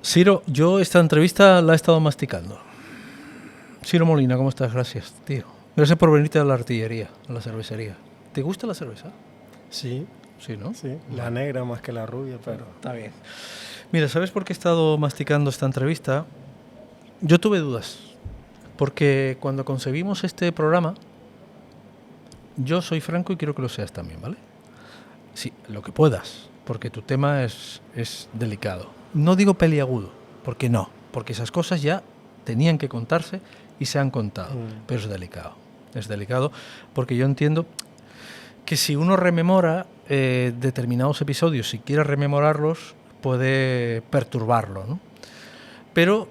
Ciro, yo esta entrevista la he estado masticando. Ciro Molina, ¿cómo estás? Gracias, tío. Gracias por venirte a la artillería, a la cervecería. ¿Te gusta la cerveza? Sí. Sí, ¿no? Sí, la negra más que la rubia, pero... Está bien. Mira, ¿sabes por qué he estado masticando esta entrevista? Yo tuve dudas, porque cuando concebimos este programa, yo soy franco y quiero que lo seas también, ¿vale? Sí, lo que puedas, porque tu tema es delicado. No digo peliagudo, porque no, porque esas cosas ya tenían que contarse y se han contado, pero es delicado. Es delicado porque yo entiendo que si uno rememora determinados episodios, si quiere rememorarlos, puede perturbarlo, ¿no? Pero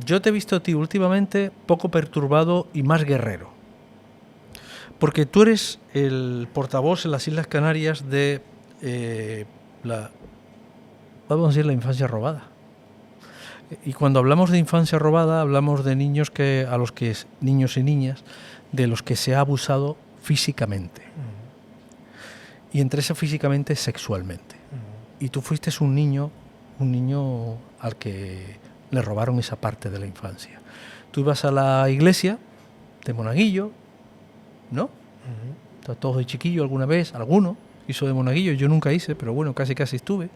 yo te he visto a ti últimamente poco perturbado y más guerrero. Porque tú eres el portavoz en las Islas Canarias de vamos a decir, la infancia robada. Y cuando hablamos de infancia robada, hablamos de niños niños y niñas, de los que se ha abusado físicamente. Y entre eso físicamente, sexualmente. Y tú fuiste un niño al que le robaron esa parte de la infancia. Tú ibas a la iglesia de Monaguillo, ¿no? Todos de chiquillo alguna vez, alguno hizo de Monaguillo, yo nunca hice, pero bueno, casi estuve.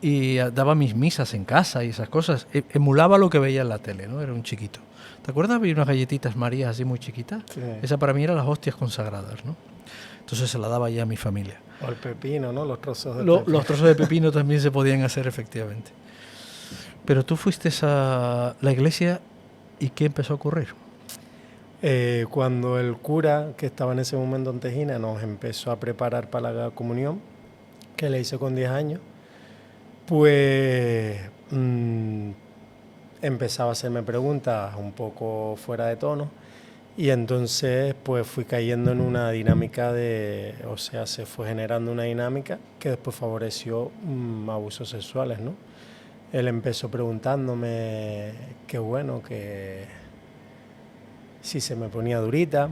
Y daba mis misas en casa y esas cosas. Emulaba lo que veía en la tele, ¿no? Era un chiquito. ¿Te acuerdas? Había unas galletitas Marías así muy chiquitas. Sí. Esa para mí eran las hostias consagradas, ¿no? Entonces se la daba ya a mi familia. O el pepino, ¿no? Los trozos de pepino. Los trozos de pepino también se podían hacer, efectivamente. Pero tú fuiste a la iglesia y ¿qué empezó a ocurrir? Cuando el cura, que estaba en ese momento en Tejina, nos empezó a preparar para la comunión, que le hice con 10 años, pues empezaba a hacerme preguntas un poco fuera de tono y entonces pues fui cayendo en una dinámica se fue generando una dinámica que después favoreció abusos sexuales, ¿no? Él empezó preguntándome que si se me ponía durita,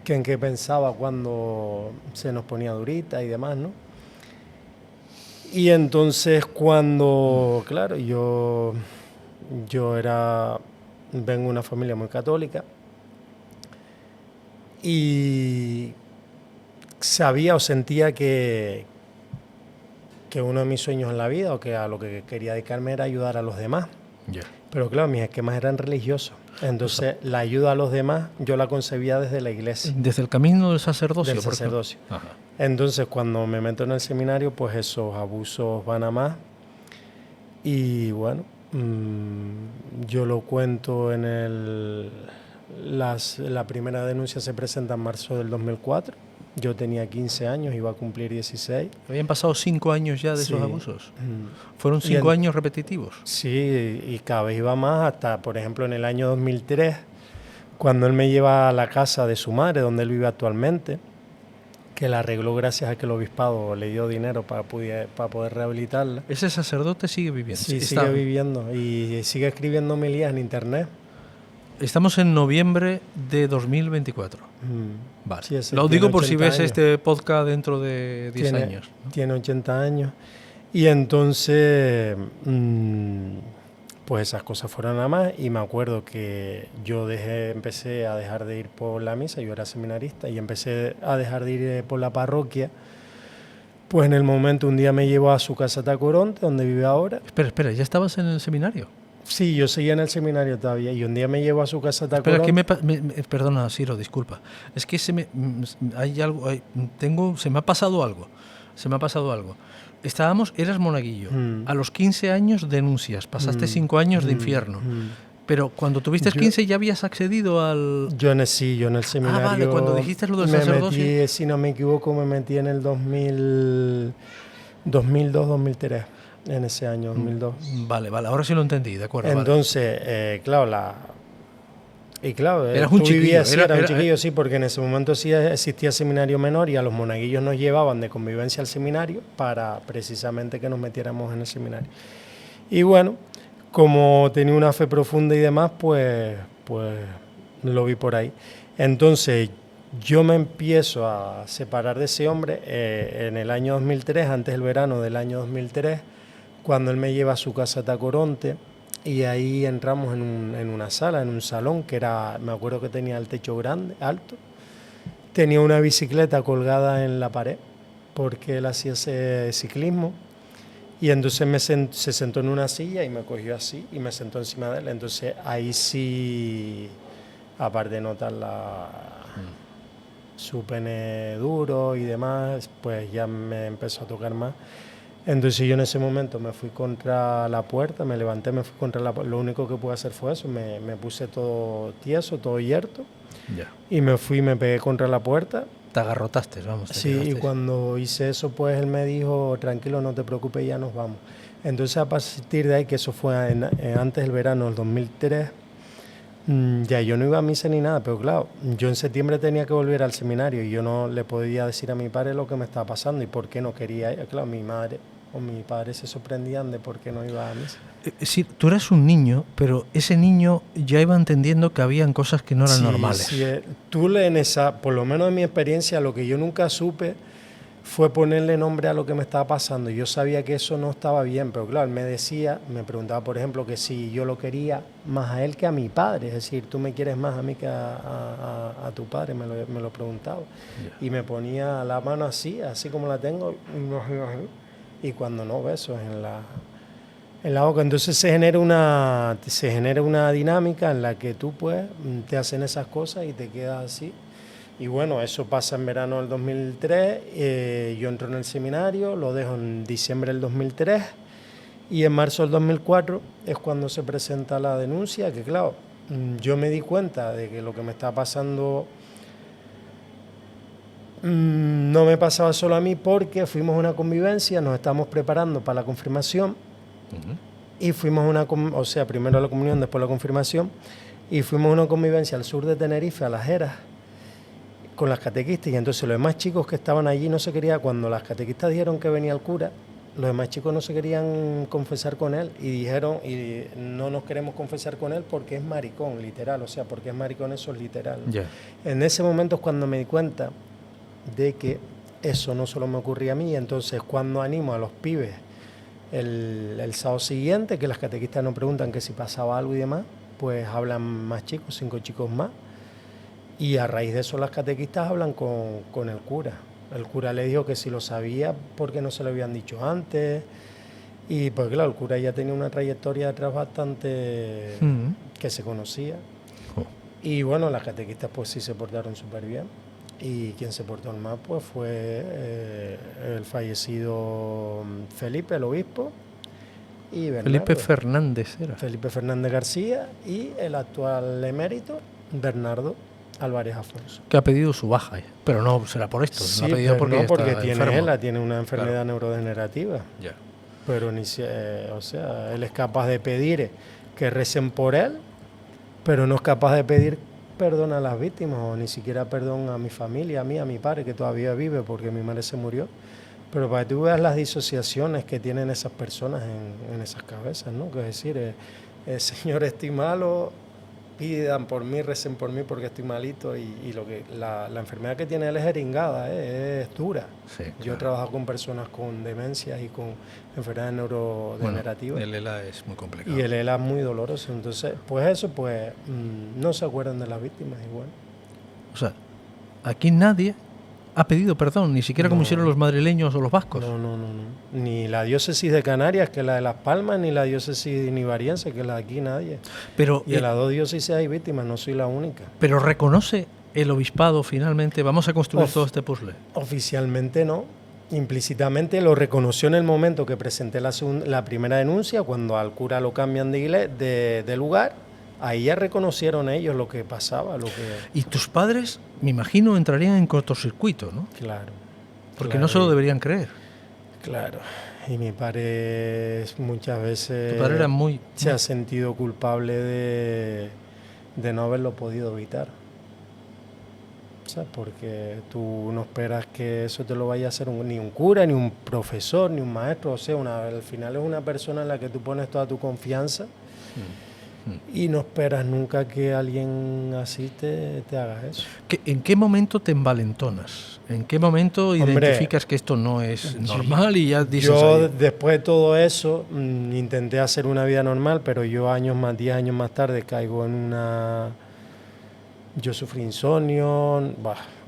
que en qué pensaba cuando se nos ponía durita y demás, ¿no? Y entonces cuando, claro, yo vengo de una familia muy católica y sabía o sentía que uno de mis sueños en la vida o que a lo que quería dedicarme era ayudar a los demás. Yeah. Pero claro, mis esquemas eran religiosos. Entonces la ayuda a los demás yo la concebía desde la iglesia. Desde el camino del sacerdocio. Del sacerdocio. Entonces cuando me meto en el seminario, pues esos abusos van a más. Y bueno, yo lo cuento en la primera denuncia se presenta en marzo del 2004. Yo tenía 15 años, iba a cumplir 16. ¿Habían pasado 5 años ya de esos abusos? ¿Fueron 5 años repetitivos? Sí, y cada vez iba más hasta, por ejemplo, en el año 2003, cuando él me lleva a la casa de su madre, donde él vive actualmente, que la arregló gracias a que el obispado le dio dinero para poder rehabilitarla. ¿Ese sacerdote sigue viviendo? Sí, sigue viviendo y sigue escribiendo homilías en internet. Estamos en noviembre de 2024. Vale. Sí, lo digo por si ves este podcast dentro de 10 años, ¿no? Tiene 80 años. Y entonces, pues esas cosas fueron a más. Y me acuerdo que yo empecé a dejar de ir por la misa, yo era seminarista, y empecé a dejar de ir por la parroquia. Pues en el momento, un día me llevó a su casa Tacoronte, donde vive ahora. Espera, ¿ya estabas en el seminario? Sí, yo seguía en el seminario todavía y un día me llevó a su casa Tacoronte. Perdona, Ciro, disculpa. Es que se me ha pasado algo. Eras monaguillo. A los 15 años denuncias, pasaste 5 años de infierno. Pero cuando tuviste 15 ya habías accedido al... Yo en el seminario... Ah, vale, cuando dijiste lo del sacerdocio... Si no me equivoco, me metí en el 2002-2003. en ese año 2002. Vale, ahora sí lo entendí, de acuerdo. Entonces, claro, eras un chiquillo, era un chiquillo, sí, porque en ese momento sí existía seminario menor y a los monaguillos nos llevaban de convivencia al seminario para precisamente que nos metiéramos en el seminario. Y bueno, como tenía una fe profunda y demás, pues lo vi por ahí. Entonces, yo me empiezo a separar de ese hombre en el año 2003, antes del verano del año 2003, cuando él me lleva a su casa de Tacoronte, y ahí entramos en una sala, en un salón, que era, me acuerdo que tenía el techo grande, alto, tenía una bicicleta colgada en la pared, porque él hacía ese ciclismo, y entonces se sentó en una silla y me cogió así, y me sentó encima de él. Entonces ahí sí, aparte de notar su pene duro y demás, pues ya me empezó a tocar más. Entonces yo en ese momento me fui contra la puerta, me levanté, me fui contra la puerta. Lo único que pude hacer fue eso, me puse todo tieso, todo yerto, y me fui, me pegué contra la puerta. Te agarrotaste, vamos. Sí, y cuando hice eso, pues él me dijo, tranquilo, no te preocupes, ya nos vamos. Entonces a partir de ahí, que eso fue antes del verano del 2003, ya yo no iba a misa ni nada, pero claro, yo en septiembre tenía que volver al seminario y yo no le podía decir a mi padre lo que me estaba pasando y por qué no quería ir. Claro, mi madre o mi padre se sorprendían de por qué no iba a misa. Sí, tú eras un niño, pero ese niño ya iba entendiendo que habían cosas que no eran normales. Sí, tú en esa, por lo menos en mi experiencia, lo que yo nunca supe fue ponerle nombre a lo que me estaba pasando. Yo sabía que eso no estaba bien, pero claro, él me decía, me preguntaba, por ejemplo, que si yo lo quería más a él que a mi padre, es decir, tú me quieres más a mí que a tu padre, me lo preguntaba. Yeah. Y me ponía la mano así como la tengo, y cuando no, besos en la boca. Entonces se genera una dinámica en la que tú pues te hacen esas cosas y te quedas así. Y bueno, eso pasa en verano del 2003, yo entro en el seminario, lo dejo en diciembre del 2003 y en marzo del 2004 es cuando se presenta la denuncia, que claro, yo me di cuenta de que lo que me estaba pasando no me pasaba solo a mí porque fuimos a una convivencia, nos estábamos preparando para la confirmación y fuimos primero a la comunión, después a la confirmación y fuimos a una convivencia al sur de Tenerife, a Las Heras, con las catequistas, y entonces los demás chicos que estaban allí no se querían, cuando las catequistas dijeron que venía el cura, los demás chicos no se querían confesar con él y dijeron, y no nos queremos confesar con él porque es maricón, literal, o sea, porque es maricón, eso es literal. Yeah. En ese momento es cuando me di cuenta de que eso no solo me ocurría a mí, entonces cuando animo a los pibes el sábado siguiente, que las catequistas nos preguntan que si pasaba algo y demás, pues hablan más chicos, 5 chicos más. Y a raíz de eso las catequistas hablan con el cura. El cura le dijo que si lo sabía porque no se lo habían dicho antes. Y pues claro, el cura ya tenía una trayectoria detrás bastante que se conocía. Y bueno, las catequistas pues sí se portaron súper bien. Y quien se portó mal pues fue el fallecido Felipe, el obispo. Y Bernardo. Felipe Fernández era. Felipe Fernández García y el actual emérito, Bernardo Álvarez Afonso. Que ha pedido su baja, pero no será por esto. Sí, no ha pedido porque, no, porque está tiene enfermo. tiene una enfermedad claro. neurodegenerativa. Yeah. Pero o sea, él es capaz de pedir que recen por él, pero no es capaz de pedir perdón a las víctimas o ni siquiera perdón a mi familia, a mí, a mi padre, que todavía vive porque mi madre se murió. Pero para que tú veas las disociaciones que tienen esas personas en esas cabezas, ¿no? Que es decir, Señor, estoy malo, pidan por mí, recen por mí porque estoy malito y lo que la enfermedad que tiene él es jeringada, es dura. Sí, claro. Yo he trabajado con personas con demencias y con enfermedades neurodegenerativas. Bueno, el ELA es muy complicado. Y el ELA es muy doloroso. Entonces, pues eso, no se acuerdan de las víctimas igual. O sea, aquí nadie ha pedido perdón, ni siquiera como hicieron los madrileños o los vascos. No. Ni la diócesis de Canarias, que es la de Las Palmas, ni la diócesis nivariense, que es la de aquí, nadie. Pero, y en las dos diócesis hay víctimas, no soy la única. Pero reconoce el obispado finalmente, vamos a construir todo este puzzle. Oficialmente no. Implícitamente lo reconoció en el momento que presenté la primera denuncia, cuando al cura lo cambian de lugar. Ahí ya reconocieron ellos lo que pasaba. Y tus padres, me imagino, entrarían en cortocircuito, ¿no? Claro. Porque no se lo deberían creer. Claro. Y mi padre muchas veces Tu padre era muy... se ha sentido culpable de no haberlo podido evitar. ¿Sabes? Porque tú no esperas que eso te lo vaya a hacer ni un cura, ni un profesor, ni un maestro. O sea, al final es una persona en la que tú pones toda tu confianza y no esperas nunca que alguien así te haga eso. ¿En qué momento te envalentonas? ¿En qué momento identificas que esto no es normal y ya dices... Yo, después de todo eso, intenté hacer una vida normal, pero yo 10 años más tarde caigo en una... Yo sufrí insomnio,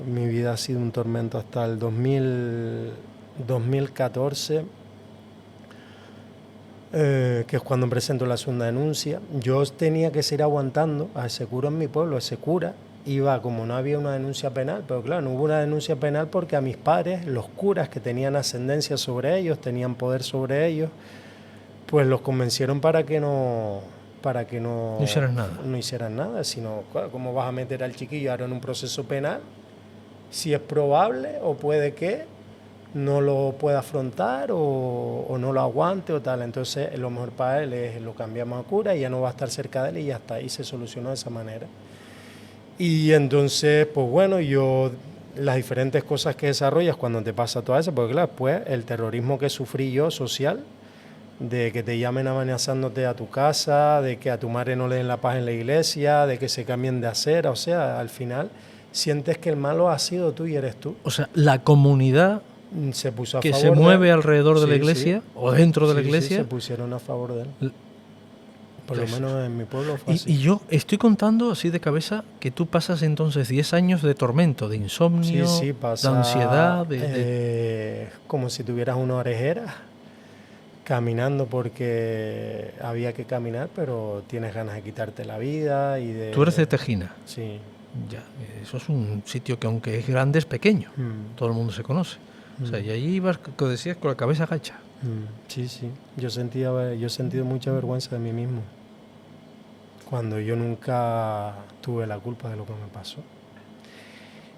mi vida ha sido un tormento hasta el 2014, que es cuando presento la segunda denuncia. Yo tenía que seguir aguantando a ese cura en mi pueblo. Ese cura iba, como no había una denuncia penal, pero claro, no hubo una denuncia penal porque a mis padres, los curas que tenían ascendencia sobre ellos, tenían poder sobre ellos, pues los convencieron para que no hicieran nada, sino cómo vas a meter al chiquillo ahora en un proceso penal si es probable o puede que no lo pueda afrontar o no lo aguante o tal. Entonces lo mejor para él es lo cambiamos a cura y ya no va a estar cerca de él y ya está, y se solucionó de esa manera. Y entonces, pues bueno, las diferentes cosas que desarrollas cuando te pasa todo eso, porque claro, pues el terrorismo que sufrí yo social, de que te llamen amenazándote a tu casa, de que a tu madre no le den la paz en la iglesia, de que se cambien de acera, o sea, al final sientes que el malo ha sido tú y eres tú. O sea, la comunidad se puso a que favor se mueve de él. alrededor de la iglesia o dentro de la iglesia. Se pusieron a favor de él. Por lo menos en mi pueblo fue así. Y yo estoy contando así de cabeza que tú pasas entonces 10 años de tormento, de insomnio, de ansiedad. Como si tuvieras una orejera. Caminando porque había que caminar, pero tienes ganas de quitarte la vida y de... Tú eres de Tejina. Sí. Ya, eso es un sitio que aunque es grande es pequeño. Todo el mundo se conoce. O sea, y allí ibas, como decías, con la cabeza gacha. Sí. Yo he sentido mucha vergüenza de mí mismo. Cuando yo nunca tuve la culpa de lo que me pasó.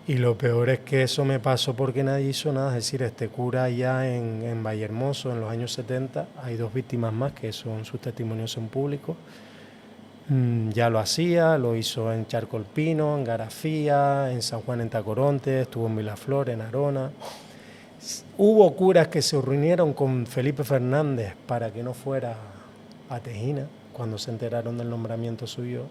Y lo peor es que eso me pasó porque nadie hizo nada. Es decir, este cura allá en Vallehermoso, en los años 70, hay 2 víctimas más que sus testimonios son públicos. Ya lo hacía, lo hizo en Charcolpino, en Garafía, en San Juan en Tacoronte, estuvo en Vilaflor, en Arona. Hubo curas que se reunieron con Felipe Fernández para que no fuera a Tejina, cuando se enteraron del nombramiento suyo.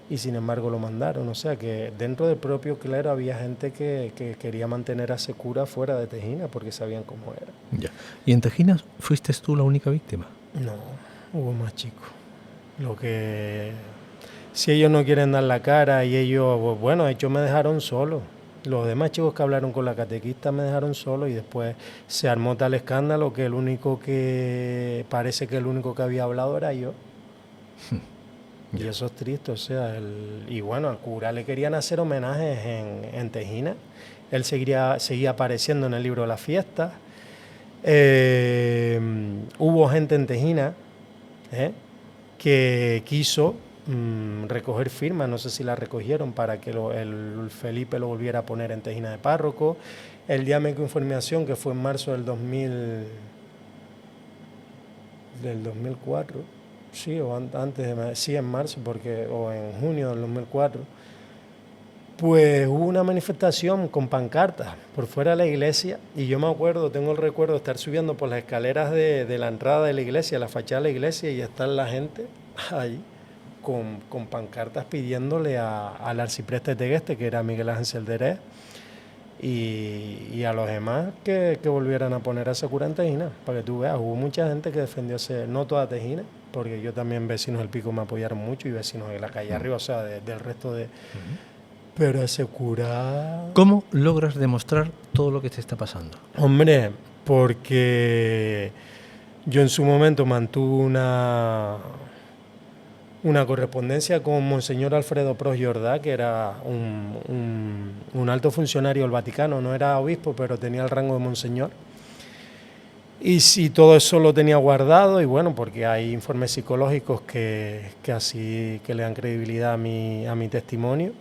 Y sin embargo lo mandaron, o sea que dentro del propio clero había gente que quería mantener a ese cura fuera de Tejina porque sabían cómo era. Ya. ¿Y en Tejina fuiste tú la única víctima? No, hubo más chicos. Si ellos no quieren dar la cara y ellos, bueno, ellos me dejaron solo. Los demás chicos que hablaron con la catequista me dejaron solo y después se armó tal escándalo que parece que el único que había hablado era yo. Y eso es triste, o sea, y bueno, al cura le querían hacer homenajes en Tejina. Él seguía apareciendo en el libro de las fiestas. Hubo gente en Tejina que quiso recoger firmas, no sé si la recogieron para que el Felipe lo volviera a poner en Tejina de párroco. El día de mi confirmación, que fue en marzo del 2004, sí, o en marzo, o en junio del 2004, pues hubo una manifestación con pancartas por fuera de la iglesia y yo tengo el recuerdo de estar subiendo por las escaleras de la entrada de la iglesia, la fachada de la iglesia, y estar la gente ahí con pancartas pidiéndole al arcipreste de Tegueste, que era Miguel Ángel Celderés, y a los demás que volvieran a poner a ese cura en Tejina, para que tú veas. Hubo mucha gente que defendió no toda Tejina, porque yo también, vecinos del Pico me apoyaron mucho y vecinos de la calle arriba, o sea, del resto de... Pero ese cura... ¿Cómo logras demostrar todo lo que te está pasando? Hombre, porque yo en su momento mantuve una correspondencia con Monseñor Alfredo Pros Jordá, que era un alto funcionario del Vaticano, no era obispo, pero tenía el rango de monseñor. Y si todo eso lo tenía guardado, y bueno, porque hay informes psicológicos que le dan credibilidad a mi testimonio.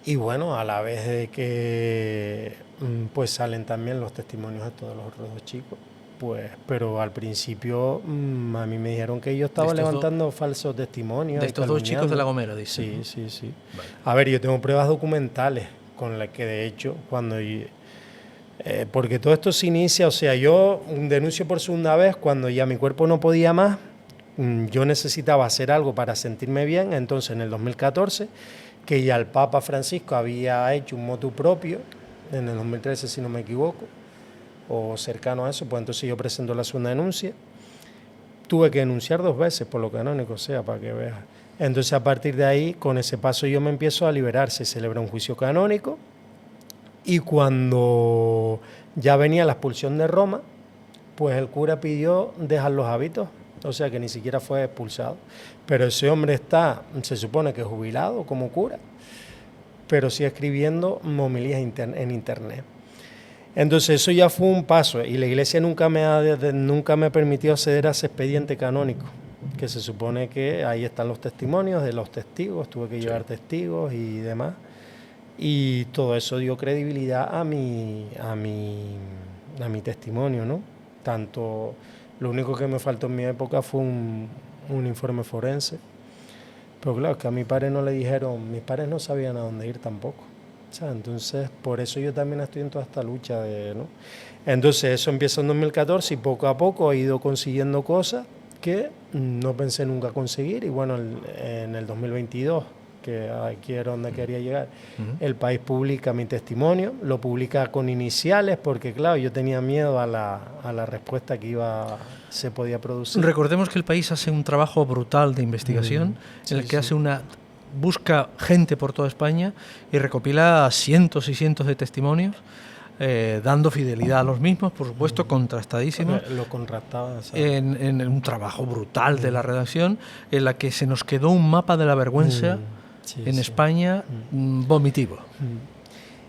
Y bueno, a la vez de que pues salen también los testimonios de todos los otros 2 chicos. pues, pero al principio a mí me dijeron que yo estaba levantando falsos testimonios. De estos dos chicos de La Gomera, dice. Sí, sí. Vale. A ver, yo tengo pruebas documentales con las que de hecho, porque todo esto se inicia, o sea, yo denuncio por segunda vez cuando ya mi cuerpo no podía más, yo necesitaba hacer algo para sentirme bien, entonces en el 2014, que ya el Papa Francisco había hecho un motu propio, en el 2013 si no me equivoco, o cercano a eso, pues entonces yo presento la segunda denuncia. Tuve que denunciar 2 veces por lo canónico, o sea, para que veas. Entonces a partir de ahí, con ese paso yo me empiezo a liberar, se celebra un juicio canónico y cuando ya venía la expulsión de Roma, pues el cura pidió dejar los hábitos, o sea que ni siquiera fue expulsado. Pero ese hombre está, se supone que jubilado como cura, pero sigue escribiendo homilías en internet. Entonces eso ya fue un paso y la Iglesia nunca me ha permitido acceder a ese expediente canónico, que se supone que ahí están los testimonios de los testigos, tuve que llevar testigos y demás, y todo eso dio credibilidad a mi testimonio, ¿no? Tanto, lo único que me faltó en mi época fue un informe forense, pero claro, es que a mi padre no le dijeron, mis padres no sabían a dónde ir tampoco. O sea, entonces, por eso yo también estoy en toda esta lucha, ¿no? Entonces, eso empieza en 2014 y poco a poco he ido consiguiendo cosas que no pensé nunca conseguir. Y bueno, en el 2022, que aquí era donde quería llegar, El País publica mi testimonio, lo publica con iniciales porque, claro, yo tenía miedo a la respuesta que se podía producir. Recordemos que El País hace un trabajo brutal de investigación en el que hace busca gente por toda España y recopila cientos y cientos de testimonios, dando fidelidad a los mismos, por supuesto, contrastadísimos. Lo contrastaba, en un trabajo brutal de la redacción, en la que se nos quedó un mapa de la vergüenza en España vomitivo.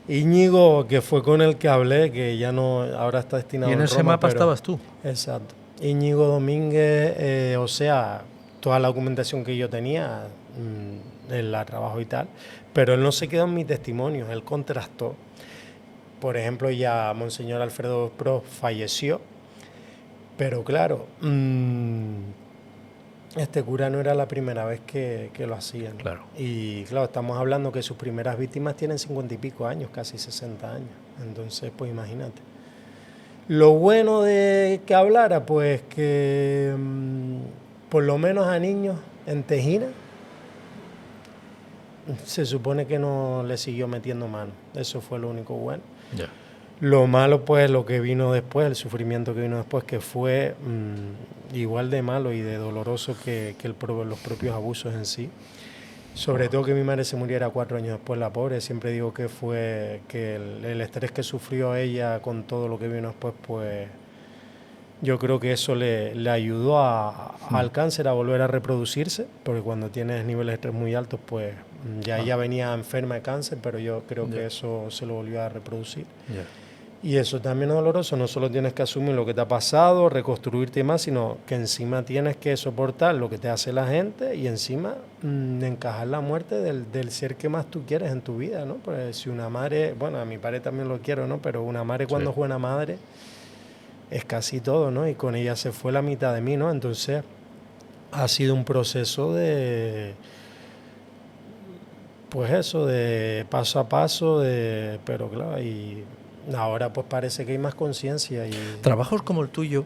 Íñigo, que fue con el que hablé, que ya no, ahora está destinado y en ese Roma, mapa estabas tú. Exacto. Íñigo Domínguez, o sea, toda la documentación que yo tenía, él la trabajó y tal, pero él no se quedó en mi testimonio, él contrastó. Por ejemplo, ya Monseñor Alfredo Pro falleció, pero claro, este cura no era la primera vez que lo hacían. Claro. Y claro, estamos hablando que sus primeras víctimas tienen 50 y pico años, casi 60 años. Entonces, pues imagínate. Lo bueno de que hablara, pues que por lo menos a niños en Tejina se supone que no le siguió metiendo mano. Eso fue lo único bueno. Yeah. Lo malo, pues, lo que vino después, el sufrimiento que vino después, que fue igual de malo y de doloroso que los propios abusos en sí. Sobre todo que mi madre se muriera 4 años después, la pobre. Siempre digo que fue que el estrés que sufrió ella con todo lo que vino después, pues yo creo que eso le ayudó al cáncer a volver a reproducirse, porque cuando tienes niveles de estrés muy altos, pues ya ella venía enferma de cáncer, pero yo creo que eso se lo volvió a reproducir. Y eso también es doloroso, no solo tienes que asumir lo que te ha pasado, reconstruirte y más, sino que encima tienes que soportar lo que te hace la gente y encima encajar la muerte del ser que más tú quieres en tu vida, ¿no? Pues si una madre, bueno, a mi padre también lo quiero, ¿no? Pero una madre cuando es buena madre es casi todo, ¿no? Y con ella se fue la mitad de mí, ¿no? Entonces ha sido un proceso de, pues eso, de paso a paso, pero claro, y ahora pues parece que hay más conciencia. Trabajos como el tuyo,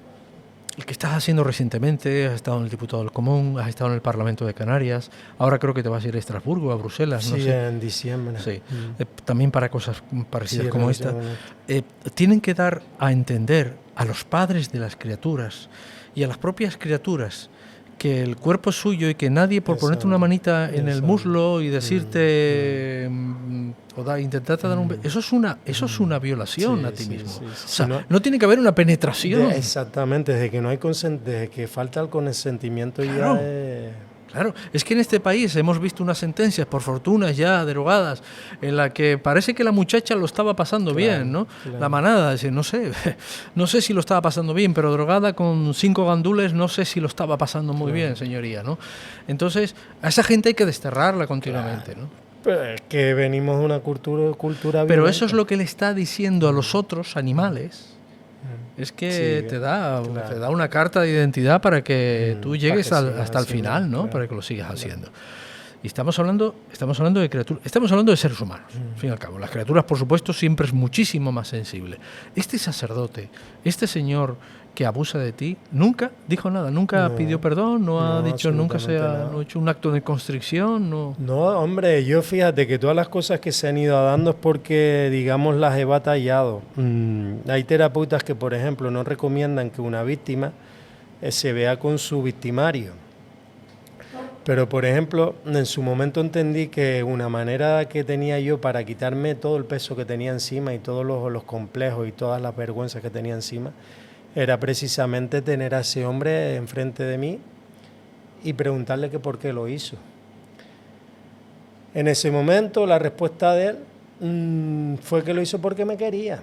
el que estás haciendo recientemente, has estado en el Diputado del Común, has estado en el Parlamento de Canarias, ahora creo que te vas a ir a Estrasburgo, a Bruselas, no sé. En diciembre. Sí, también para cosas parecidas como esta. Tienen que dar a entender a los padres de las criaturas y a las propias criaturas que el cuerpo es suyo y que nadie por ponerte una manita en el muslo y decirte intentarte dar un beso, eso es una violación a ti mismo. O sea, no tiene que haber una penetración. Exactamente, desde que no hay desde que falta el consentimiento. Claro. Claro, es que en este país hemos visto unas sentencias, por fortuna ya derogadas, en la que parece que la muchacha lo estaba pasando bien, ¿no? Claro. La manada, no sé si lo estaba pasando bien, pero drogada con 5 gandules, no sé si lo estaba pasando muy bien, señoría, ¿no? Entonces, a esa gente hay que desterrarla continuamente, ¿no? Pero es que venimos de una cultura Pero eso es lo que le está diciendo a los otros animales es que Sí, te da claro. una carta de identidad para que tú Para llegues que sigas hasta el haciendo, final, ¿no? claro, Para que lo sigas claro. haciendo. Y estamos hablando de criaturas, estamos hablando de seres humanos, al fin y al cabo. Las criaturas, por supuesto, siempre es muchísimo más sensible. Este sacerdote, este señor que abusa de ti, nunca dijo nada, nunca pidió No, perdón, no ha no, dicho, absolutamente no nada. ha hecho un acto de constricción, no. No, hombre, yo fíjate que todas las cosas que se han ido dando es porque, digamos, las he batallado. Hay terapeutas que, por ejemplo, no recomiendan que una víctima se vea con su victimario. Pero, por ejemplo, en su momento entendí que una manera que tenía yo para quitarme todo el peso que tenía encima y todos los complejos y todas las vergüenzas que tenía encima, era precisamente tener a ese hombre enfrente de mí y preguntarle que por qué lo hizo. En ese momento la respuesta de él fue que lo hizo porque me quería.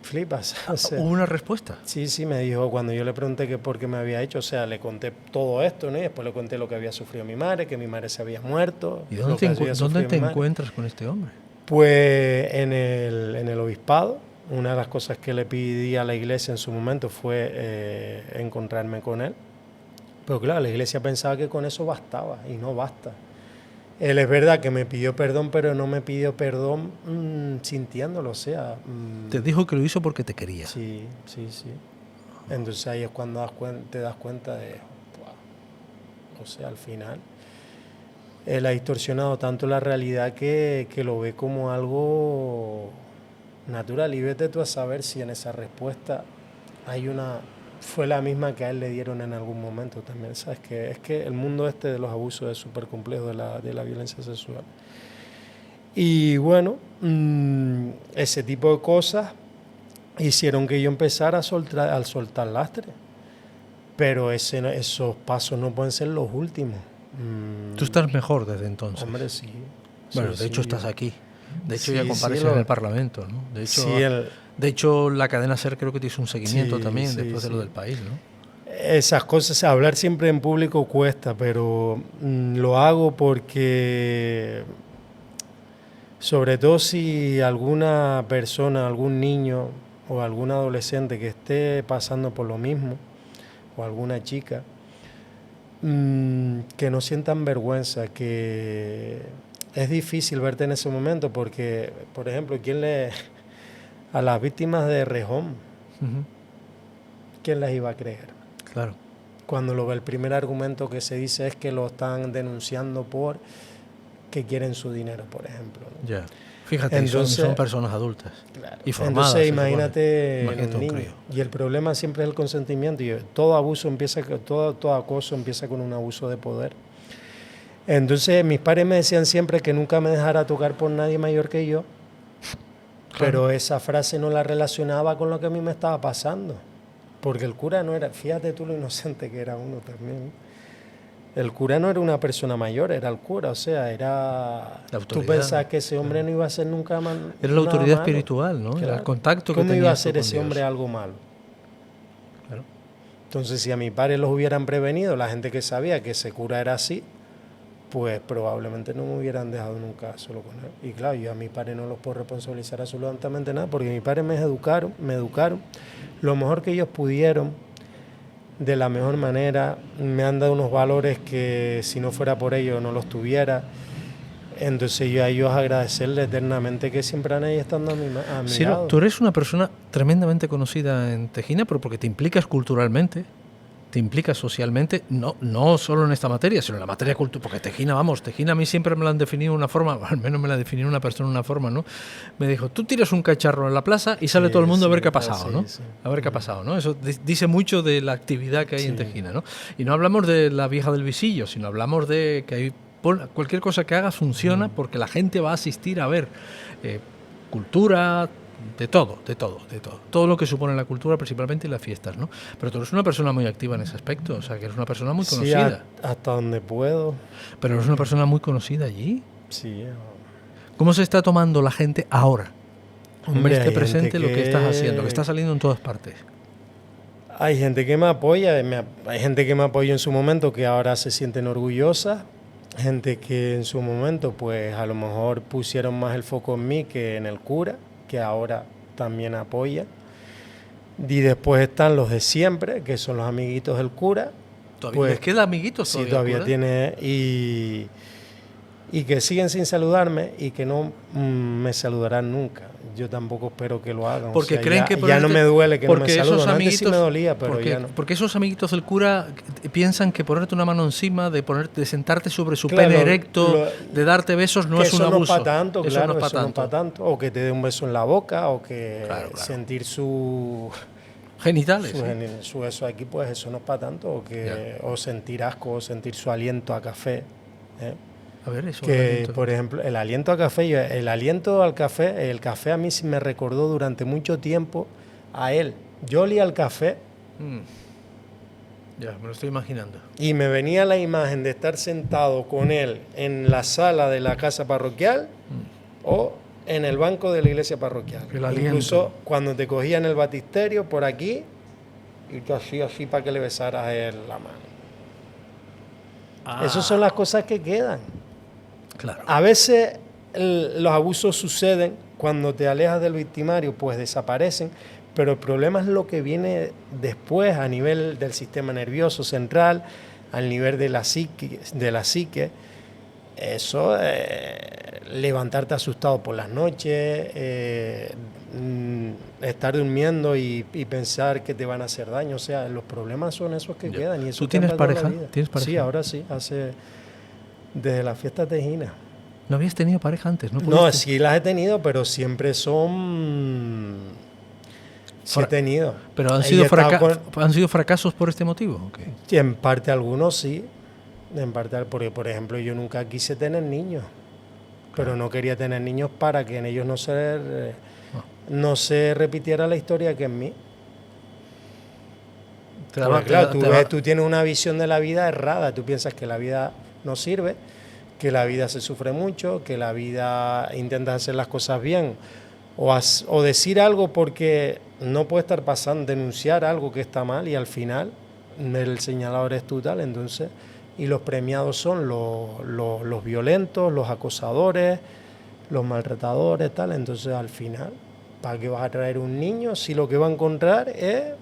Flipas. O sea, ¿Hubo una respuesta? sí, me dijo cuando yo le pregunté que por qué me había hecho, o sea, le conté todo esto, ¿no? Y después le conté lo que había sufrido mi madre, que mi madre se había muerto, ¿Y lo que había dónde sufrido te mi madre. encuentras con este hombre? Pues en el obispado, una de las cosas que le pedí a la iglesia en su momento fue encontrarme con él. Pero claro, la iglesia pensaba que con eso bastaba y no basta. Él es verdad que me pidió perdón, pero no me pidió perdón sintiéndolo, o sea... Te dijo que lo hizo porque te quería. Sí. Entonces ahí es cuando te das cuenta de... wow. O sea, al final... Él ha distorsionado tanto la realidad que lo ve como algo natural. Y vete tú a saber si en esa respuesta hay una... fue la misma que a él le dieron en algún momento también. ¿Sabes? Que es que el mundo este de los abusos es súper complejo, de la violencia sexual. Y bueno, ese tipo de cosas hicieron que yo empezara a soltar lastre. Pero esos pasos no pueden ser los últimos. Tú estás mejor desde entonces. Hombre, sí. Bueno, Sí, de hecho sí, estás aquí. De hecho sí, ya compareces sí, en el Parlamento, ¿no? Sí, De hecho la cadena SER creo que te hizo un seguimiento sí, también sí, después de lo sí. del país, ¿no? Esas cosas, hablar siempre en público cuesta, pero lo hago porque, sobre todo si alguna persona, algún niño o algún adolescente que esté pasando por lo mismo, o alguna chica, que no sientan vergüenza, que es difícil verte en ese momento porque, por ejemplo, a las víctimas de Rejón, ¿quién las iba a creer? Claro. Cuando el primer argumento que se dice es que lo están denunciando por que quieren su dinero, por ejemplo, ¿no? Ya. Fíjate, Entonces, son personas adultas. claro. Y formadas. Entonces, imagínate un un niño. crío. Y el problema siempre es el consentimiento. Y todo abuso todo acoso empieza con un abuso de poder. Entonces, mis padres me decían siempre que nunca me dejara tocar por nadie mayor que yo. Claro. Pero esa frase no la relacionaba con lo que a mí me estaba pasando. Porque el cura no era, fíjate tú lo inocente que era uno también. El cura no era una persona mayor, era el cura, o sea, era... Tú pensabas que ese hombre no iba a hacer nunca más. Era la autoridad espiritual, ¿no? Claro. Era el contacto que tenía. ¿Cómo iba a hacer ese hombre algo malo? Claro. Entonces, si a mis padres los hubieran prevenido, la gente que sabía que ese cura era así, pues probablemente no me hubieran dejado nunca solo con él. Y claro, yo a mis padres no los puedo responsabilizar absolutamente nada, porque mis padres me educaron lo mejor que ellos pudieron, de la mejor manera, me han dado unos valores que si no fuera por ellos no los tuviera. Entonces yo a ellos agradecerles eternamente que siempre han ahí estando a mi lado. Tú eres una persona tremendamente conocida en Tejina, pero porque te implicas culturalmente, te implicas socialmente, no solo en esta materia, sino en la materia cultural, porque Tejina a mí siempre me lo han definido de una forma, al menos me la definió una persona de una forma, ¿no? Me dijo, tú tiras un cacharro en la plaza y sale todo el mundo a ver qué ha pasado, ¿no? Sí. A ver qué ha pasado, ¿no? Eso dice mucho de la actividad que hay en Tejina, ¿no? Y no hablamos de la vieja del visillo, sino hablamos de que hay cualquier cosa que hagas funciona porque la gente va a asistir a ver cultura, de todo lo que supone la cultura, principalmente en las fiestas, ¿no? Pero tú eres una persona muy activa en ese aspecto, o sea, que eres una persona muy conocida. Sí, hasta donde puedo. Pero eres una persona muy conocida allí. Sí. ¿Cómo se está tomando la gente ahora? Hombre, este presente lo que estás haciendo, que está saliendo en todas partes. Hay gente que me apoya, hay gente que me apoyó en su momento que ahora se sienten orgullosas, gente que en su momento pues a lo mejor pusieron más el foco en mí que en el cura, que ahora también apoya. Y después están los de siempre, que son los amiguitos del cura. ¿Todavía les queda amiguitos? Sí, todavía tiene. Y que siguen sin saludarme y que no me saludarán nunca. Yo tampoco espero que lo hagan. Porque creen que ya no me duele que no me saluden. Antes sí me dolía, pero porque, ya no. Porque esos amiguitos del cura piensan que ponerte una mano encima, de sentarte sobre su pene erecto, de darte besos, no es un abuso. Eso no es para tanto, claro, eso no es para tanto. O que te dé un beso en la boca, o que sentir su... genitales. Su eso aquí, pues eso no es para tanto. O sentir asco, o sentir su aliento a café. A ver, eso. Que, por ejemplo, el aliento al café, el café a mí sí me recordó durante mucho tiempo a él. Yo olía al café. Ya, me lo estoy imaginando. Y me venía la imagen de estar sentado con él en la sala de la casa parroquial o en el banco de la iglesia parroquial. Incluso cuando te cogían el batisterio por aquí y tú así para que le besaras a él la mano. Esas son las cosas que quedan. Claro. A veces los abusos suceden cuando te alejas del victimario, pues desaparecen, pero el problema es lo que viene después a nivel del sistema nervioso central, al nivel de la psique. Eso, levantarte asustado por las noches, estar durmiendo y pensar que te van a hacer daño. O sea, los problemas son esos que quedan. Y eso ¿Tú tienes pareja? ¿Tienes pareja? Sí, ahora sí, desde la fiesta tejina. ¿No habías tenido pareja antes? No, sí las he tenido, pero siempre son... Sí he tenido. ¿Pero han sido fracasos por este motivo? Okay. Sí, en parte algunos sí. En parte, porque por ejemplo yo nunca quise tener niños. Pero no quería tener niños para que en ellos no se repitiera la historia que en mí. Tú tienes una visión de la vida errada. Tú piensas que la vida no sirve, que la vida se sufre mucho, que la vida intentas hacer las cosas bien o decir algo porque no puede estar pasando, denunciar algo que está mal y al final el señalador es tú tal, entonces, y los premiados son los violentos, los acosadores, los maltratadores, tal, entonces al final, ¿para qué vas a traer un niño si lo que va a encontrar es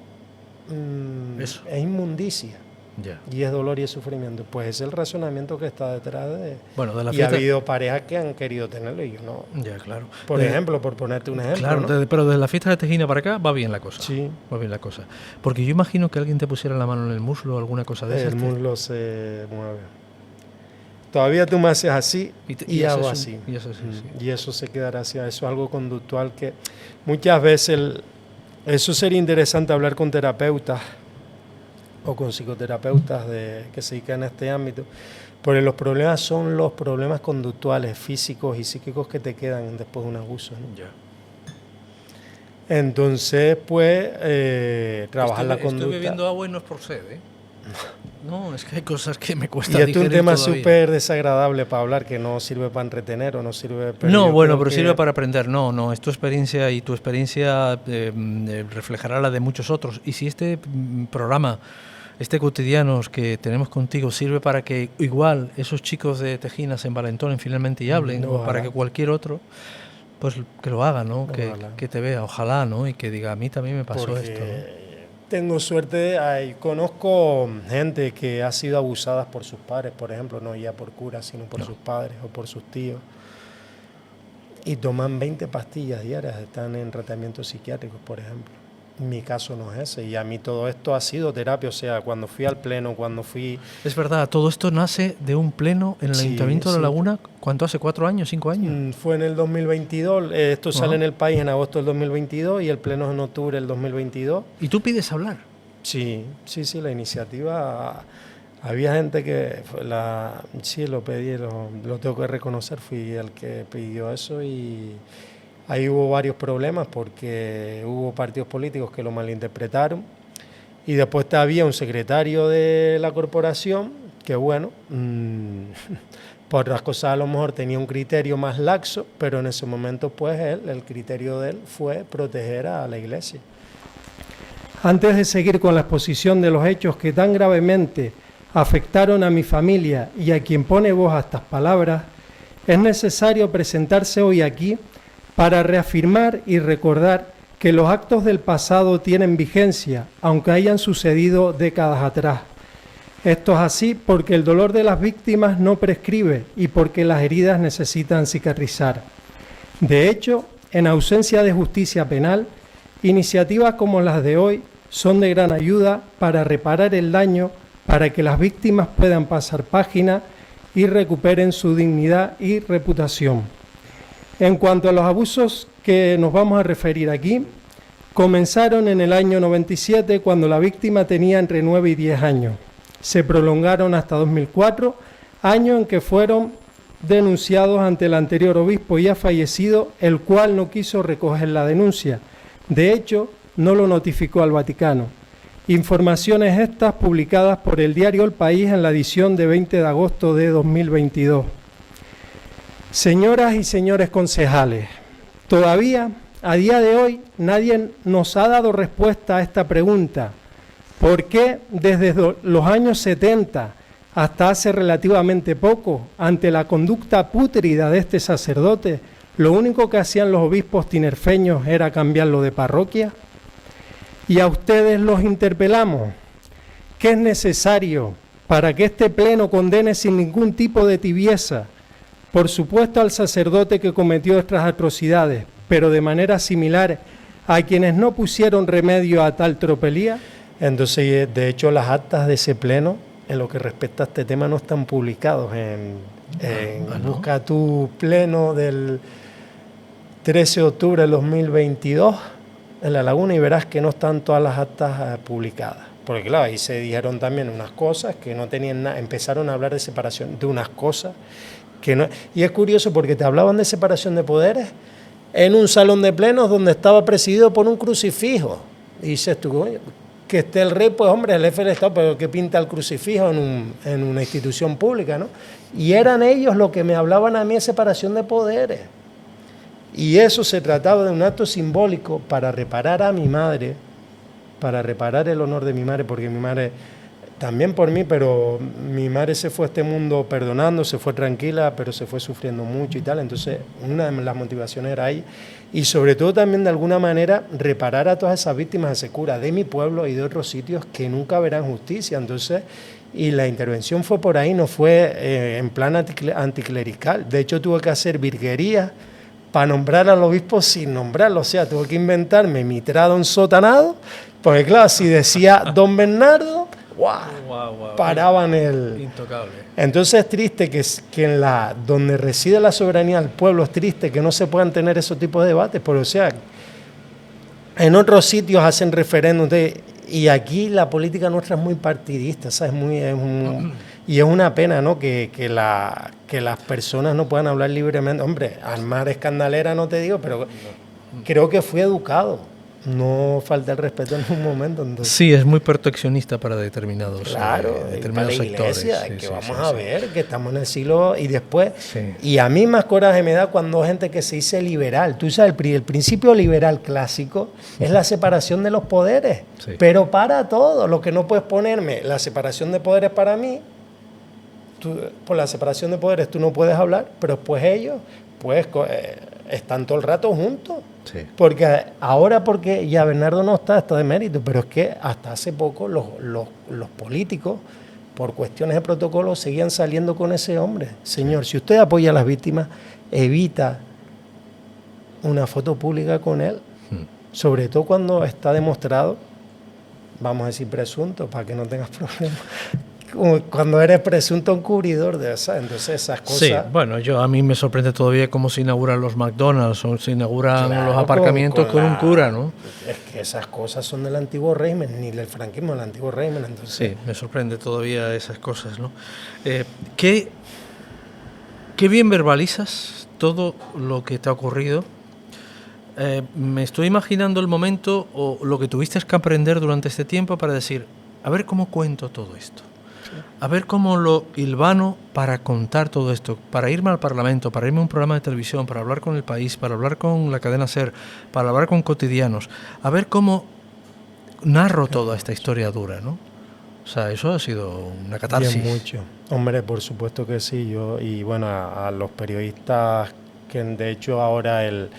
inmundicia? Yeah. Y es dolor y es sufrimiento. Pues es el razonamiento que está detrás de... Bueno, de la fiesta... Y ha habido parejas que han querido tenerlo y yo no. Ya, claro. Por ejemplo, por ponerte un ejemplo. Claro, ¿no? Pero desde la fiesta de Tejina para acá va bien la cosa. Sí. Va bien la cosa. Porque yo imagino que alguien te pusiera la mano en el muslo o alguna cosa de esas. El muslo se mueve. Todavía tú me haces así y hago así. Y eso se quedará así. Eso es algo conductual que muchas veces... Eso sería interesante hablar con terapeutas o con psicoterapeutas que se dedican a este ámbito, porque los problemas son los problemas conductuales, físicos y psíquicos que te quedan después de un abuso, ¿no? Ya. Entonces, pues, trabajar la conducta. Estoy bebiendo agua y no es por sed, ¿eh? No, es que hay cosas que me cuesta digerir. Y esto es un tema súper desagradable para hablar, que no sirve para entretener o no sirve... pero sirve para aprender. No, es tu experiencia y tu experiencia reflejará la de muchos otros. Y si este programa, este cotidianos que tenemos contigo sirve para que igual esos chicos de Tejina se envalentonen finalmente y hablen, o para que cualquier otro, pues que lo haga, ¿no? Que te vea, ojalá, ¿no? Y que diga, a mí también me pasó esto, ¿no? Tengo suerte, conozco gente que ha sido abusada por sus padres, por ejemplo, no ya por curas, sino por sus padres o por sus tíos. Y toman 20 pastillas diarias, están en tratamientos psiquiátricos, por ejemplo. Mi caso no es ese, y a mí todo esto ha sido terapia, o sea, cuando fui al pleno, cuando fui... Es verdad, todo esto nace de un pleno en el Ayuntamiento de La Laguna, ¿cuánto hace? ¿4 años, 5 años? Fue en el 2022, esto sale en el país en agosto del 2022 y el pleno es en octubre del 2022. ¿Y tú pides hablar? Sí, la iniciativa... Había gente que... sí, lo pedí, lo tengo que reconocer, fui el que pidió eso y... Ahí hubo varios problemas porque hubo partidos políticos que lo malinterpretaron y después había un secretario de la corporación que, bueno, por otras cosas a lo mejor tenía un criterio más laxo, pero en ese momento pues el criterio de él fue proteger a la iglesia. Antes de seguir con la exposición de los hechos que tan gravemente afectaron a mi familia y a quien pone voz a estas palabras, es necesario presentarse hoy aquí para reafirmar y recordar que los actos del pasado tienen vigencia, aunque hayan sucedido décadas atrás. Esto es así porque el dolor de las víctimas no prescribe y porque las heridas necesitan cicatrizar. De hecho, en ausencia de justicia penal, iniciativas como las de hoy son de gran ayuda para reparar el daño, para que las víctimas puedan pasar página y recuperen su dignidad y reputación. En cuanto a los abusos que nos vamos a referir aquí, comenzaron en el año 97, cuando la víctima tenía entre 9 y 10 años. Se prolongaron hasta 2004, año en que fueron denunciados ante el anterior obispo ya fallecido, el cual no quiso recoger la denuncia. De hecho, no lo notificó al Vaticano. Informaciones estas publicadas por el diario El País en la edición de 20 de agosto de 2022. Señoras y señores concejales, todavía, a día de hoy, nadie nos ha dado respuesta a esta pregunta. ¿Por qué desde los años 70 hasta hace relativamente poco, ante la conducta pútrida de este sacerdote, lo único que hacían los obispos tinerfeños era cambiarlo de parroquia? Y a ustedes los interpelamos. ¿Qué es necesario para que este pleno condene sin ningún tipo de tibieza, por supuesto al sacerdote que cometió estas atrocidades, pero de manera similar a quienes no pusieron remedio a tal tropelía? Entonces, de hecho, las actas de ese pleno, en lo que respecta a este tema, no están publicados ¿no? Busca tu pleno del 13 de octubre del 2022 en La Laguna y verás que no están todas las actas publicadas. Porque claro, ahí se dijeron también unas cosas que no tenían nada, empezaron a hablar de separación, de unas cosas que no... Y es curioso porque te hablaban de separación de poderes en un salón de plenos donde estaba presidido por un crucifijo. Y dices tú, que esté el rey, pues hombre, el jefe del Estado, pero que pinta el crucifijo en una institución pública, ¿no? Y eran ellos los que me hablaban a mí de separación de poderes. Y eso se trataba de un acto simbólico para reparar a mi madre, para reparar el honor de mi madre, porque mi madre, también por mí, pero mi madre se fue a este mundo perdonando, se fue tranquila, pero se fue sufriendo mucho y tal. Entonces, una de las motivaciones era ahí. Y sobre todo también, de alguna manera, reparar a todas esas víctimas de secura de mi pueblo y de otros sitios que nunca verán justicia. Entonces, y la intervención fue por ahí, no fue en plan anticlerical. De hecho, tuve que hacer virguerías para nombrar al obispo sin nombrarlo. O sea, tuve que inventarme mi trado ensotanado, porque claro, si decía don Bernardo, ¡guau! Paraban el... Intocable. Entonces es triste que en donde reside la soberanía del pueblo, es triste que no se puedan tener esos tipos de debates, pero o sea, en otros sitios hacen referéndum, y aquí la política nuestra es muy partidista, ¿sabes? Y es una pena, ¿no? Que las personas no puedan hablar libremente. Hombre, armar escandalera no te digo, pero creo que fui educado. No falta el respeto en un momento. Entonces. Sí, es muy proteccionista para determinados, claro, determinados para la iglesia, sectores. Que vamos a ver, que estamos en el siglo y después. Sí. Y a mí más coraje me da cuando hay gente que se dice liberal. Tú sabes, el principio liberal clásico es la separación de los poderes. Sí. Pero para todo, lo que no puedes ponerme, la separación de poderes para mí, por la separación de poderes tú no puedes hablar, pero pues ellos pues están todo el rato juntos. Sí. Porque ahora, porque ya Bernardo no está de mérito, pero es que hasta hace poco los políticos, por cuestiones de protocolo, seguían saliendo con ese hombre. Señor, si usted apoya a las víctimas, evita una foto pública con él, sobre todo cuando está demostrado, vamos a decir presunto, para que no tengas problemas, cuando eres presunto encubridor de esas, entonces esas cosas... Sí, bueno, a mí me sorprende todavía cómo se inauguran los McDonald's o se inauguran los aparcamientos con un cura, ¿no? Es que esas cosas son del antiguo régimen, ni del franquismo, del antiguo régimen, entonces... Sí, me sorprende todavía esas cosas, ¿no? Qué bien verbalizas todo lo que te ha ocurrido. Me estoy imaginando el momento o lo que tuviste que aprender durante este tiempo para decir, a ver cómo cuento todo esto. A ver cómo lo hilvano para contar todo esto, para irme al Parlamento, para irme a un programa de televisión, para hablar con El País, para hablar con la cadena SER, para hablar con Cotidianos, a ver cómo narro toda esta historia dura, ¿no? O sea, eso ha sido una catarsis. Bien mucho. Hombre, por supuesto que sí. Y bueno, a los periodistas que de hecho ahora el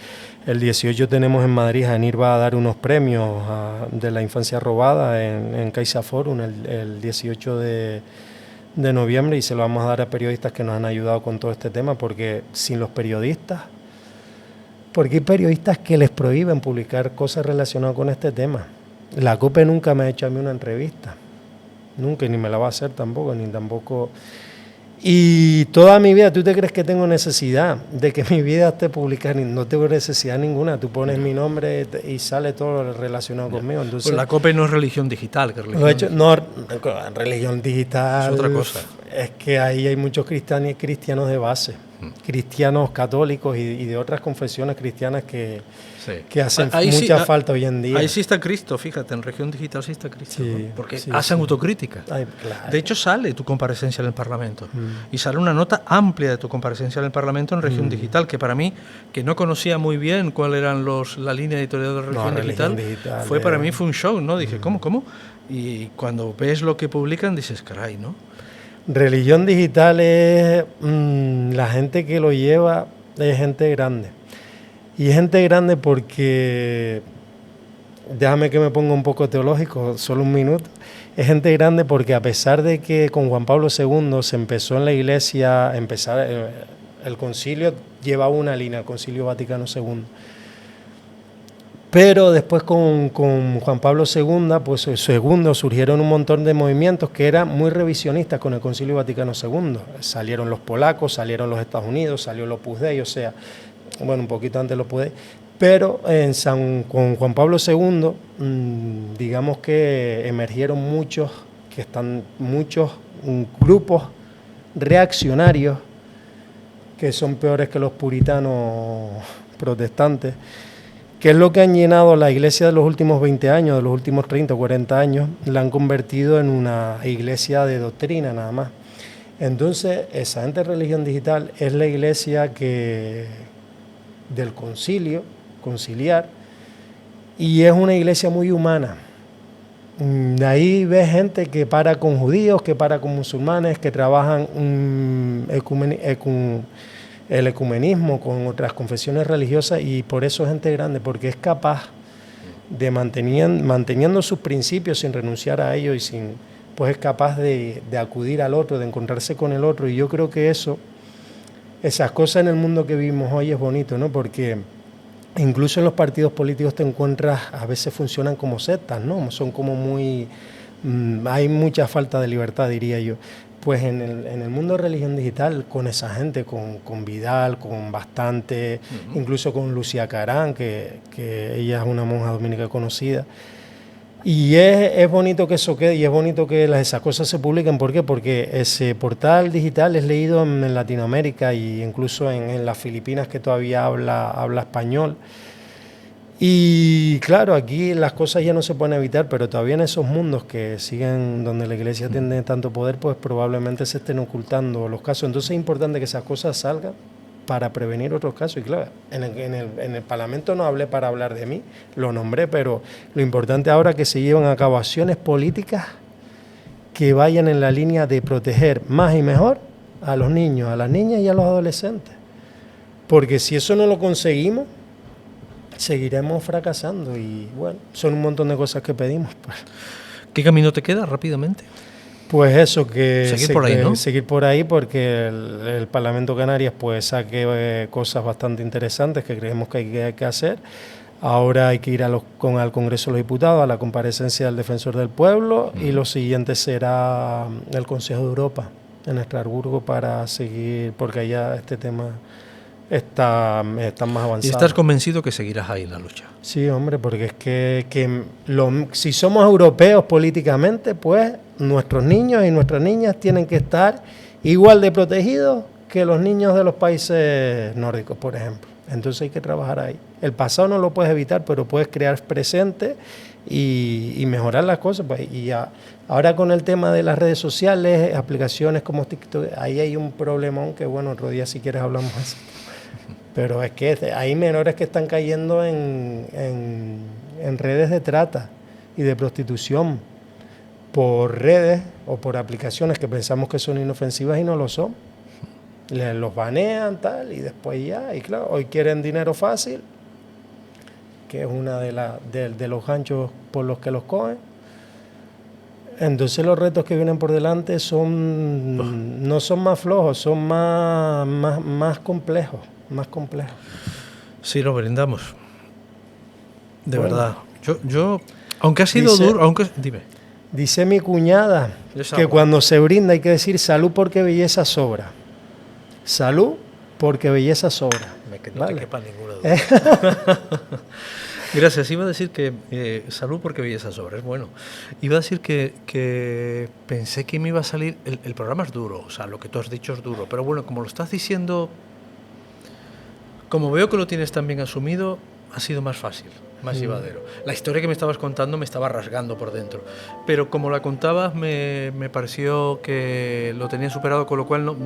18 tenemos en Madrid, Janir va a dar unos premios de la infancia robada en CaixaForum el 18 de noviembre, y se lo vamos a dar a periodistas que nos han ayudado con todo este tema, porque sin los periodistas, porque hay periodistas que les prohíben publicar cosas relacionadas con este tema. La COPE nunca me ha hecho a mí una entrevista, nunca, ni me la va a hacer tampoco, ni tampoco. Y toda mi vida, ¿tú te crees que tengo necesidad de que mi vida esté publicada? No tengo necesidad ninguna. Tú pones mi nombre y sale todo lo relacionado conmigo. Entonces, pues la COPE no es religión digital. Que religión lo he hecho, no, religión digital. Es otra cosa. Es que ahí hay muchos cristianos de base, cristianos católicos y de otras confesiones cristianas que hacen mucha falta hoy en día. Ahí sí está Cristo, fíjate, en región digital sí está Cristo, sí, ¿no? Porque hacen autocrítica. Ay, claro. De hecho, sale tu comparecencia en el Parlamento y sale una nota amplia de tu comparecencia en el Parlamento en región digital, que para mí, que no conocía muy bien cuál eran la línea editorial de región digital, para mí fue un show, ¿no? Dije, ¿cómo? Y cuando ves lo que publican, dices, caray, ¿no? Religión digital es la gente que lo lleva, es gente grande. Y es gente grande porque, déjame que me ponga un poco teológico, solo un minuto, es gente grande porque a pesar de que con Juan Pablo II se empezó en la Iglesia, el concilio lleva una línea, el Concilio Vaticano II, pero después con Juan Pablo II, pues surgieron un montón de movimientos que eran muy revisionistas con el Concilio Vaticano II. Salieron los polacos, salieron los Estados Unidos, salió el Opus Dei, o sea, bueno, un poquito antes lo pude, pero con Juan Pablo II, digamos que emergieron muchos grupos reaccionarios que son peores que los puritanos protestantes, que es lo que han llenado la iglesia de los últimos 20 años, de los últimos 30 o 40 años, la han convertido en una iglesia de doctrina nada más. Entonces, esa gente de religión digital es la iglesia del conciliar, y es una iglesia muy humana. Ahí ves gente que para con judíos, que para con musulmanes, que trabajan el ecumenismo con otras confesiones religiosas, y por eso es gente grande, porque es capaz de manteniendo sus principios sin renunciar a ellos, pues es capaz de acudir al otro, de encontrarse con el otro. Y yo creo que esas cosas en el mundo que vivimos hoy es bonito, ¿no? Porque incluso en los partidos políticos te encuentras, a veces funcionan como sectas, ¿no? Son como muy... hay mucha falta de libertad, diría yo. Pues en el mundo de religión digital, con esa gente, con Vidal, con Bastante, incluso con Lucía Carán, que ella es una monja dominica conocida. Y es bonito que eso quede, y es bonito que esas cosas se publiquen. ¿Por qué? Porque ese portal digital es leído en Latinoamérica e incluso en las Filipinas, que todavía habla español. Y claro, aquí las cosas ya no se pueden evitar, pero todavía en esos mundos que siguen, donde la iglesia tiene tanto poder, pues probablemente se estén ocultando los casos. Entonces es importante que esas cosas salgan para prevenir otros casos. Y claro, en el Parlamento no hablé para hablar de mí, lo nombré, pero lo importante ahora es que se lleven a cabo acciones políticas que vayan en la línea de proteger más y mejor a los niños, a las niñas y a los adolescentes. Porque si eso no lo conseguimos, seguiremos fracasando, y bueno, son un montón de cosas que pedimos. Pues. ¿Qué camino te queda rápidamente? Pues eso, que seguir por ahí, ¿no? Seguir por ahí, porque el Parlamento Canarias pues saque cosas bastante interesantes que creemos que hay que hacer. Ahora hay que ir al Congreso de los Diputados, a la comparecencia del Defensor del Pueblo, y lo siguiente será el Consejo de Europa en Estrasburgo, para seguir, porque allá este tema está más avanzado. ¿Y estás convencido que seguirás ahí en la lucha? Sí, hombre, porque es que si somos europeos políticamente, pues nuestros niños y nuestras niñas tienen que estar igual de protegidos que los niños de los países nórdicos, por ejemplo. Entonces hay que trabajar ahí. El pasado no lo puedes evitar, pero puedes crear presente y mejorar las cosas. Pues, ahora con el tema de las redes sociales, aplicaciones como TikTok, ahí hay un problemón que, bueno, otro día si quieres hablamos de eso. Pero es que hay menores que están cayendo en redes de trata y de prostitución por redes o por aplicaciones que pensamos que son inofensivas y no lo son. Los banean, tal, y después ya, y claro, hoy quieren dinero fácil, que es una de los ganchos por los que los cogen. Entonces los retos que vienen por delante no son más flojos, son más complejos, más complejos. Sí, lo brindamos. De Bueno, verdad. Yo, aunque ha sido duro, dime. Dice mi cuñada que cuando se brinda hay que decir salud porque belleza sobra. Salud porque belleza sobra. No te quepa ninguna duda. Gracias. Iba a decir que salud porque belleza sobra, es bueno. Iba a decir que pensé que me iba a salir... El programa es duro, o sea, lo que tú has dicho es duro. Pero bueno, como lo estás diciendo, como veo que lo tienes tan bien asumido, ha sido más fácil, más llevadero. La historia que me estabas contando me estaba rasgando por dentro. Pero como la contabas, me pareció que lo tenía superado, con lo cual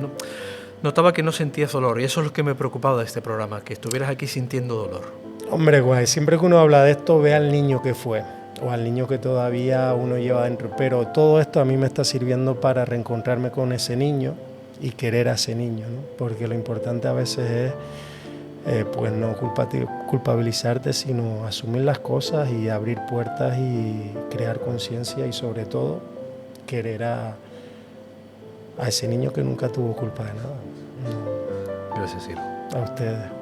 notaba que no sentías dolor. Y eso es lo que me preocupaba de este programa, que estuvieras aquí sintiendo dolor. Hombre, guay, siempre que uno habla de esto, ve al niño que fue, o al niño que todavía uno lleva dentro. Pero todo esto a mí me está sirviendo para reencontrarme con ese niño y querer a ese niño, ¿no? Porque lo importante a veces es pues no culpabilizarte, sino asumir las cosas y abrir puertas y crear conciencia y sobre todo querer a ese niño que nunca tuvo culpa de nada. Gracias, Ciro. A ustedes.